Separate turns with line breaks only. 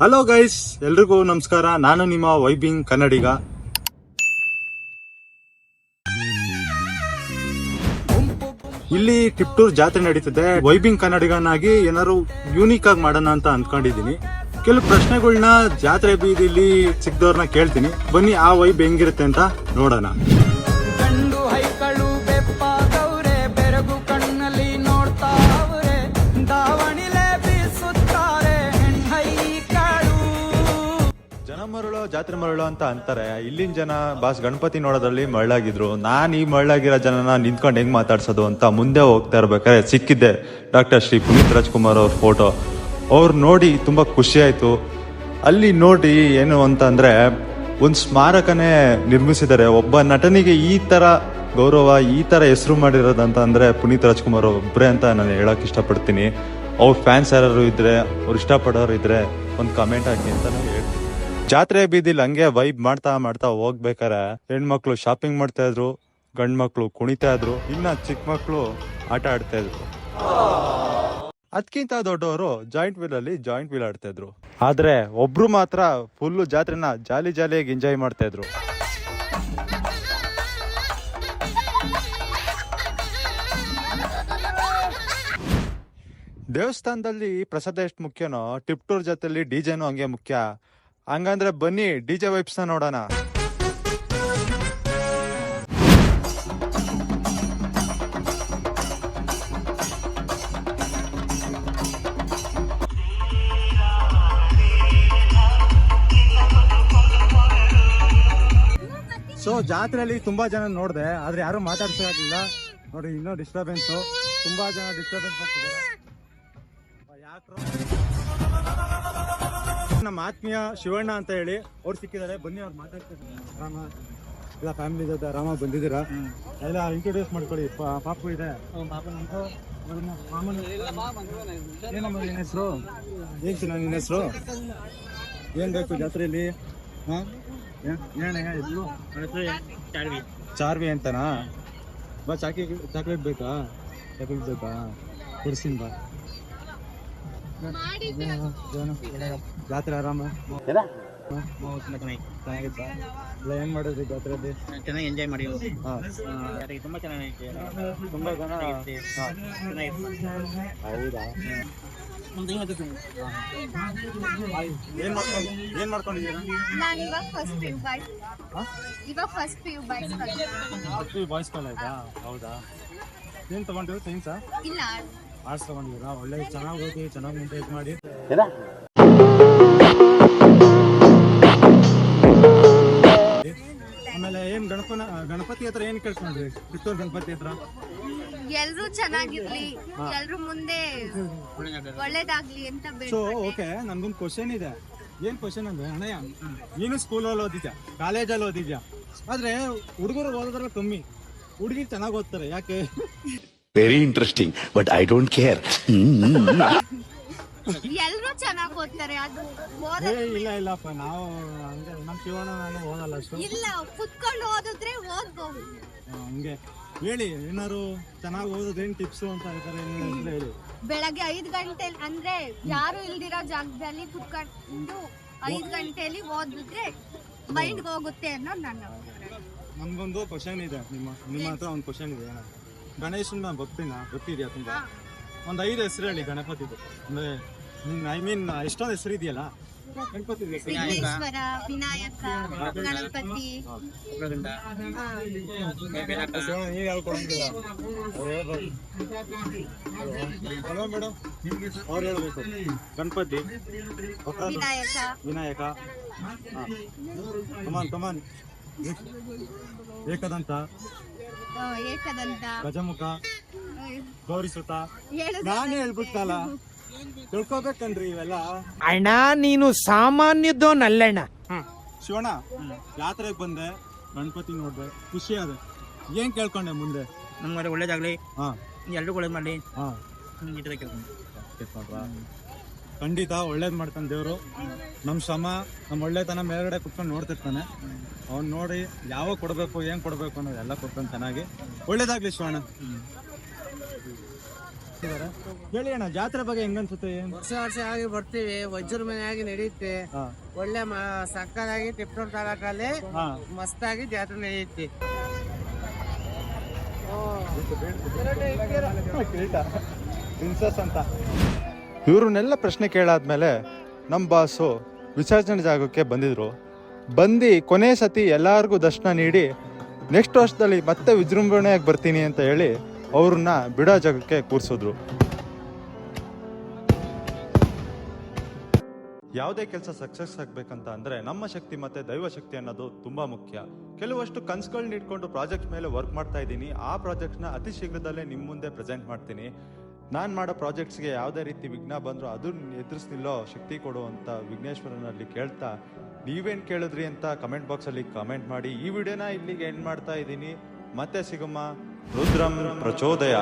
Hello guys, ಎಲ್ರಿಗೂ ನಮಸ್ಕಾರ. ನಾನು ನಿಮ್ಮ ವೈಬಿಂಗ್ ಕನ್ನಡಿಗ. ಇಲ್ಲಿ ಟಿಪ್ಟೂರ್ ಜಾತ್ರೆ ನಡೀತಿದೆ. ವೈಬಿಂಗ್ ಕನ್ನಡಿಗನಾಗಿ ಏನಾದ್ರು ಯೂನಿಕ್ ಆಗಿ ಮಾಡೋಣ ಅಂತ ಅಂದ್ಕೊಂಡಿದೀನಿ. ಕೆಲವು ಪ್ರಶ್ನೆಗಳನ್ನ ಜಾತ್ರೆ ಬೀದಿಲಿ ಸಿಕ್ದವ್ರನ್ನ ಕೇಳ್ತೀನಿ. ಬನ್ನಿ ಆ ವೈಬ್ ಹೆಂಗಿರುತ್ತೆ ಅಂತ ನೋಡೋಣ. ಜನ ಮರಳು ಜಾತ್ರೆ ಮರಳು ಅಂತ ಅಂತಾರೆ. ಇಲ್ಲಿನ ಜನ ಬಾಸ್ ಗಣಪತಿ ನೋಡೋದ್ರಲ್ಲಿ ಮರಳಾಗಿದ್ರು. ನಾನು ಈ ಮರಳಾಗಿರೋ ಜನನ ನಿಂತ್ಕೊಂಡು ಹೆಂಗ್ ಮಾತಾಡ್ಸೋದು ಅಂತ ಮುಂದೆ ಹೋಗ್ತಾ ಇರ್ಬೇಕಾದ್ರೆ ಸಿಕ್ಕಿದ್ದೆ ಡಾಕ್ಟರ್ ಶ್ರೀ ಪುನೀತ್ ರಾಜ್ಕುಮಾರ್ ಅವ್ರ ಫೋಟೋ. ಅವ್ರು ನೋಡಿ ತುಂಬಾ ಖುಷಿ ಆಯ್ತು. ಅಲ್ಲಿ ನೋಡಿ ಏನು ಅಂತ ಅಂದ್ರೆ ಒಂದು ಸ್ಮಾರಕನೇ ನಿರ್ಮಿಸಿದ್ದಾರೆ. ಒಬ್ಬ ನಟನಿಗೆ ಈ ತರ ಗೌರವ, ಈ ತರ ಹೆಸರು ಮಾಡಿರೋದಂತ ಅಂದ್ರೆ ಪುನೀತ್ ರಾಜ್ಕುಮಾರ್ ಒಬ್ಬರೇ ಅಂತ ನಾನು ಹೇಳಕ್ ಇಷ್ಟಪಡ್ತೀನಿ. ಅವ್ರ ಫ್ಯಾನ್ಸ್ ಯಾರು ಇದ್ರೆ, ಅವ್ರು ಇಷ್ಟಪಡೋರು ಇದ್ರೆ ಒಂದು ಕಮೆಂಟ್ ಹಾಕಿ ಅಂತ ನಾನು ಹೇಳ್ತೀನಿ. ಜಾತ್ರೆ ಬೀದಿಲಿ ಹಂಗೆ ವೈಬ್ ಮಾಡ್ತಾ ಮಾಡ್ತಾ ಹೋಗ್ಬೇಕಾರೆ ಹೆಣ್ಮಕ್ಳು ಶಾಪಿಂಗ್ ಮಾಡ್ತಾ ಇದ್ರು, ಗಂಡ್ ಮಕ್ಳು ಕುಣಿತಾ ಇದ್ರು, ಇನ್ನ ಚಿಕ್ಕ ಮಕ್ಳು ಆಟ ಆಡ್ತಾ ಇದ್ರು. ಅದಕ್ಕಿಂತ ದೊಡ್ಡವರು ಜಾಯಿಂಟ್ ವೀಲ್ ಆಡ್ತಾ ಇದ್ರು. ಆದ್ರೆ ಒಬ್ರು ಮಾತ್ರ ಫುಲ್ಲು ಜಾತ್ರೆನ ಜಾಲಿಯಾಗಿ ಎಂಜಾಯ್ ಮಾಡ್ತಾ ಇದ್ರು. ದೇವಸ್ಥಾನದಲ್ಲಿ ಪ್ರಸಾದ ಎಷ್ಟು ಮುಖ್ಯನೋ, ಟಿಪ್ಟೂರ್ ಜೊತೆಲಿ ಡಿಜೆನೂ ಹಂಗೆ ಮುಖ್ಯ. ಹಂಗಂದ್ರೆ ಬನ್ನಿ ಡಿಜೆ ವೈಬ್ಸ್ ನೋಡೋಣ. ಸೊ ಜಾತ್ರೆಯಲ್ಲಿ ತುಂಬಾ ಜನ ನೋಡಿದೆ, ಆದ್ರೆ ಯಾರು ಮಾತಾಡ್ಸೋದಿಲ್ಲ ನೋಡಿ. ಇನ್ನೂ ಡಿಸ್ಟರ್ಬೆನ್ಸ್, ತುಂಬಾ ಜನ ಡಿಸ್ಟರ್ಬೆನ್ಸ್ ಮಾಡ್ತಿದ್ದಾರೆ. ನಮ್ಮ ಆತ್ಮೀಯ ಶಿವಣ್ಣ ಅಂತ ಹೇಳಿ ಅವ್ರು ಸಿಕ್ಕಿದ್ದಾರೆ. ಬನ್ನಿ ಅವ್ರು ಮಾತಾಡ್ತಿದ್ದಾರೆ. ರಾಮ ಎಲ್ಲ ಫ್ಯಾಮಿಲಿ ಜೊತೆ ಆರಾಮ ಬಂದಿದ್ದೀರಾ? ಎಲ್ಲ ಇಂಟ್ರೊಡ್ಯೂಸ್ ಮಾಡ್ಕೊಳ್ಳಿ. ಪಾಪು ಇದೆ, ಏನಮ್ಮ ನಿನ್ನ ಹೆಸರು? ಏನ್ ಚಿನ್ನ ನಿನ್ನ ಹೆಸರು? ಏನ್ ಬೇಕು ಜಾತ್ರೆಯಲ್ಲಿ? ಹಾ ಚಾರ್ವಿ ಅಂತನಾ? ಬಾ, ಚಾಕ್ಲೇಟ್ ಬೇಕಾ? ಕೊಡ್ಸಿನ್ ಬಾ. ಜಾತ್ರೆ ಆರಾಮ ಚೆನ್ನಾಗಿತ್ತ? ಇಲ್ಲ ಏನ್ ಮಾಡಿದ್ರಿ ಜಾತ್ರೆಯಲ್ಲಿ?
ಚೆನ್ನಾಗಿ ಎಂಜಾಯ್ ಮಾಡಿ.
ತುಂಬಾ ಚೆನ್ನಾಗೈತೆ, ತುಂಬಾ ಜನ. ಹೌದಾ? ಏನ್ ಮಾಡ್ಕೊಂಡಿದ್ದೀರಾ?
ನಾನು ಇವಾಗ first P U
boys college. ಹೌದಾ? ಏನ್ ತಗೊಂಡಿರೋ? ಸೈನ್ಸಾ?
ಇಲ್ಲ,
ಆರ್ಟ್ಸ್ ತಗೊಂಡಿದ್ದೀರಾ? ಒಳ್ಳೆ ಚೆನ್ನಾಗಿ ಓದಿ, ಚೆನ್ನಾಗಿ ಮೇಂಟೈನ್ ಮಾಡಿ. ಆಮೇಲೆ ಏನ್ ಗಣಪತಿ ಹತ್ರ ಏನ್ ಕೇಳ್ಕೊಂಡ್ರಿ? ಕಿತ್ತೂರು ಗಣಪತಿ ಹತ್ರ
ಎಲ್ರು ಚೆನ್ನಾಗಿರ್ಲಿ, ಎಲ್ರು ಮುಂದೆ ಒಳ್ಳೇದಾಗ್ಲಿ ಅಂತ
ಸೊ ಓಕೆ, ನನ್ಗೊಂದು ಕ್ವಶನ್ ಇದೆ. ಏನ್ ಕ್ವಶನ್ ಅಂದ್ರೆ, ಅಣ್ಣಯ್ಯ ನೀನು ಸ್ಕೂಲಲ್ಲಿ ಓದಿದ್ಯಾ, ಕಾಲೇಜಲ್ಲಿ ಓದಿದ್ಯಾ, ಆದ್ರೆ ಹುಡುಗರು ಓದೋದ್ರಲ್ಲಿ ಕಮ್ಮಿ, ಹುಡುಗಿ ಚೆನ್ನಾಗಿ ಓದ್ತಾರೆ. ಯಾಕೆ?
Very interesting, but I don't care.
ಎಲ್ರು ಚೆನ್ನಾಗಿ ಓದ್ತಾರೆ, ಅದು
ಇಲ್ಲಪ್ಪ, ನಾವು ಹಂಗೆ ನಮ್ ಶಿವಣ್ಣ ನಾನು ಓದಲ್ಲ ಅಷ್ಟು.
ಇಲ್ಲ, ಕುತ್ಕೊಂಡು ಓದಿದ್ರೆ ಓದ್ಬಹುದು.
ಹಂಗೆ ಹೇಳಿ, ಏನಾರು ಚೆನ್ನಾಗಿ ಓದೋದೇನ್ ಟಿಪ್ಸ್ ಅಂತ ಹೇಳ್ತಾರೆ, ಹೇಳಿ.
ಬೆಳಗ್ಗೆ 5 ಗಂಟೆ ಅಂದ್ರೆ ಯಾರು ಇಲ್ದಿರೋ ಜಾಗದಲ್ಲಿ ಕುತ್ಕೊಂಡು 5 ಗಂಟೆಲಿ ಓದಿದ್ರೆ ಮೈಂಡ್ ಹೋಗುತ್ತೆ ಅನ್ನೋದು ನನ್ನ ಅಭಿಪ್ರಾಯ.
ನಮ್ಗೊಂದು ಕ್ವಶನ್ ಇದೆ, ನಿಮ್ಮ ಹತ್ರ ಒಂದು ಕ್ವಶನ್ ಇದೆ. ಗಣೇಶನ ಗೊತ್ತಿದ್ಯಾ ತುಂಬಾ? ಒಂದು 5 ಹೆಸರು ಹೇಳಿ ಗಣಪತಿದು. ಅಂದ್ರೆ ಐ ಮೀನ್ ಎಷ್ಟೊಂದು ಹೆಸರು ಇದೆಯಲ್ಲ ಗಣಪತಿ.
ವಿಘ್ನೇಶ್ವರ, ವಿನಾಯಕ, ಗಣಪತಿ.
ಮೇಡಮ್ ಅವ್ರು ಹೇಳ್ಬೇಕು. ಗಣಪತಿ, ವಿನಾಯಕ, ಕಮಾನ್, ಏಕದಂತ, ಗಜಮುಖ, ಗೌರಿಸುತ. ನಾನೇ ಹೇಳ್ಬಿಟ್ಟಲ್ಲ, ತಿಳ್ಕೊಬೇಕನ್ರಿ ಇವೆಲ್ಲ.
ಅಣ್ಣ ನೀನು ಸಾಮಾನ್ಯದೋನಲ್ಲಣ್ಣ.
ಶಿವಣ್ಣ, ಜಾತ್ರೆಗೆ ಬಂದೆ, ಗಣಪತಿ ನೋಡ್ದೆ, ಖುಷಿ ಆದ. ಏನ್ ಕೇಳ್ಕೊಂಡೆ ಮುಂದೆ?
ನಮ್ಗೆ ಒಳ್ಳೇದಾಗ್ಲಿ, ಎಲ್ರು ಒಳ್ಳೇದ್ ಮಾಡ್ಲಿ.
ಖಂಡಿತ ಒಳ್ಳೇದ್ ಮಾಡ್ತಾನೆ ದೇವ್ರು. ನಮ್ ಶ್ರಮ, ನಮ್ ಒಳ್ಳೆತನ ಮೇಲ್ಗಡೆ ಕುತ್ಕೊಂಡು ನೋಡ್ತಿರ್ತಾನೆ. ಅವ್ನ್ ನೋಡಿ ಯಾವಾಗ ಕೊಡ್ಬೇಕು, ಏನ್ ಕೊಡ್ಬೇಕು ಅನ್ನೋದು ಎಲ್ಲ ಕೊಡ್ತಾನೆ ಚೆನ್ನಾಗಿ. ಒಳ್ಳೇದಾಗ್ಲಿ ಶಿವಣ್ಣ. ಹೇಳಿ ಅಣ್ಣ, ಜಾತ್ರೆ ಬಗ್ಗೆ ಹೆಂಗನ್ಸುತ್ತೆ?
ವರ್ಷ ವರ್ಷ ಆಗಿ ಬರ್ತೀವಿ, ವಜ್ರ ಮನೆ ಆಗಿ ನಡೆಯುತ್ತೆ. ಒಳ್ಳೆ ಸಕ್ಕದಾಗಿ ಟಿಪ್ಟೋಪ್ ತಾಲೂಕಲ್ಲಿ ಮಸ್ತಾಗಿ ಜಾತ್ರೆ ನಡೆಯುತ್ತೆ.
ಪ್ರಿನ್ಸಸ್ ಅಂತ ಇವ್ರನ್ನೆಲ್ಲ ಪ್ರಶ್ನೆ ಕೇಳಾದ್ಮೇಲೆ ನಮ್ಮ ಬಾಸು ವಿಸರ್ಜನೆ ಜಾಗಕ್ಕೆ ಬಂದಿದ್ರು. ಬಂದು ಕೊನೆ ಸತಿ ಎಲ್ಲರಿಗೂ ದರ್ಶನ ನೀಡಿ ನೆಕ್ಸ್ಟ್ ವರ್ಷದಲ್ಲಿ ಮತ್ತೆ ವಿಜೃಂಭಣೆಯಾಗಿ ಬರ್ತೀನಿ ಅಂತ ಹೇಳಿ ಅವ್ರನ್ನ ಬಿಡೋ ಜಾಗಕ್ಕೆ ಕೂರಿಸಿದ್ರು. ಯಾವುದೇ ಕೆಲಸ ಸಕ್ಸಸ್ ಆಗ್ಬೇಕಂತ ಅಂದ್ರೆ ನಮ್ಮ ಶಕ್ತಿ ಮತ್ತೆ ದೈವ ಶಕ್ತಿ ಅನ್ನೋದು ತುಂಬಾ ಮುಖ್ಯ. ಕೆಲವಷ್ಟು ಕನ್ಸುಗಳನ್ನ ಇಟ್ಕೊಂಡು ಪ್ರಾಜೆಕ್ಟ್ ಮೇಲೆ ವರ್ಕ್ ಮಾಡ್ತಾ ಇದ್ದೀನಿ. ಆ ಪ್ರಾಜೆಕ್ಟ್ನ ಅತಿ ಶೀಘ್ರದಲ್ಲೇ ನಿಮ್ಮ ಮುಂದೆ ಪ್ರೆಸೆಂಟ್ ಮಾಡ್ತೀನಿ. ನಾನು ಮಾಡೋ ಪ್ರಾಜೆಕ್ಟ್ಸ್ಗೆ ಯಾವುದೇ ರೀತಿ ವಿಘ್ನ ಬಂದರೂ ಅದನ್ನ ಎದುರಿಸ್ನಿಲ್ಲೋ ಶಕ್ತಿ ಕೊಡುವಂಥ ವಿಘ್ನೇಶ್ವರನಲ್ಲಿ ಕೇಳ್ತಾ, ನೀವೇನು ಕೇಳಿದ್ರಿ ಅಂತ ಕಮೆಂಟ್ ಬಾಕ್ಸಲ್ಲಿ ಕಮೆಂಟ್ ಮಾಡಿ. ಈ ವಿಡಿಯೋನ ಇಲ್ಲಿಗೆ ಎಂಡ್ ಮಾಡ್ತಾ ಇದ್ದೀನಿ. ಮತ್ತೆ ಸಿಗಮ್ಮ. ರುದ್ರಂ ಪ್ರಚೋದಯ.